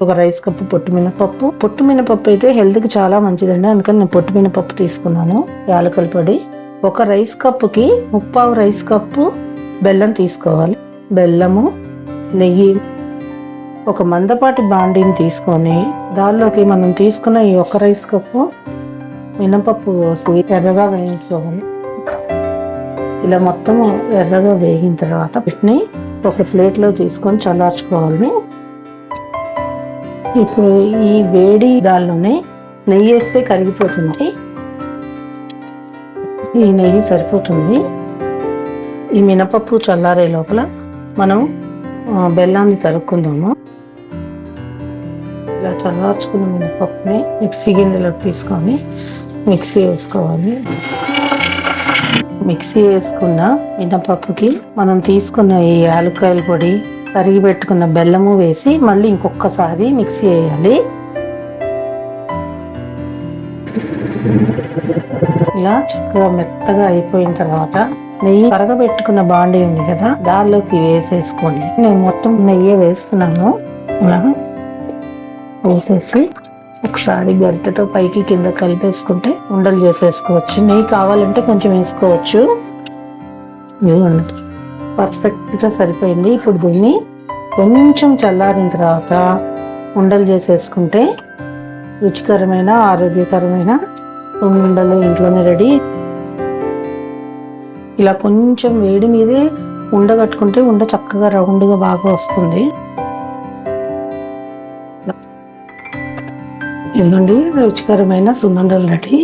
ఒక rice cup పొట్టు మినపప్పు. పొట్టు మినపప్పు అయితే హెల్త్కి చాలా మంచిదండి, అందుకని నేను పొట్టు మినపప్పు తీసుకున్నాను. యాలకుల పొడి. ఒక రైస్ కప్పుకి 3/4 రైస్ కప్పు బెల్లం తీసుకోవాలి. బెల్లము, నెయ్యి. ఒక మందపాటి బాండీని తీసుకొని దానిలోకి మనం తీసుకున్న ఈ ఒక రైస్ కప్పు మినపప్పు ఎర్రగా వేయించుకోవాలి. ఇలా మొత్తం ఎర్రగా వేగిన తర్వాత వీటిని ఒక ప్లేట్లో తీసుకొని చల్లార్చుకోవాలి. ఇప్పుడు ఈ వేడి దానిలోనే నెయ్యి వేస్తే కరిగిపోతుంది. ఈ నెయ్యి సరిపోతుంది. ఈ మినపప్పు చల్లారే లోపల మనం బెల్లాన్ని తరుక్కుందాము. ఇలా చల్లార్చుకున్న మినపప్పుని మిక్సీ గిన్నెలోకి తీసుకొని మిక్సీ వేసుకోవాలి. మిక్సీ వేసుకున్న మినపప్పుకి మనం తీసుకున్న ఈ యాలక్కాయల పొడి, తరిగి పెట్టుకున్న బెల్లము వేసి మళ్ళీ ఇంకొకసారి మిక్సీ వేయాలి. ఇలా చక్కగా మెత్తగా అయిపోయిన తర్వాత నెయ్యి కరగబెట్టుకున్న బాండీ ఉంది కదా, దానిలోకి వేసేసుకోండి. నేను మొత్తం నెయ్యి వేస్తున్నాను. ఇలా వేసేసి ఒకసారి గరిటెతో పైకి కింద కలిపేసుకుంటే ఉండలు చేసేసుకోవచ్చు. నెయ్యి కావాలంటే కొంచెం వేసుకోవచ్చు. పర్ఫెక్ట్గా సరిపోయింది. ఇప్పుడు దీన్ని కొంచెం చల్లారిన తర్వాత ఉండలు చేసేసుకుంటే రుచికరమైన ఆరోగ్యకరమైన ఉండలు ఇంట్లోనే రెడీ. ఇలా కొంచెం వేడి మీదే ఉండగట్టుకుంటే ఉండ చక్కగా రౌండ్గా బాగా వస్తుంది. ఇదండి రుచికరమైన సున్నుండలు రెడీ.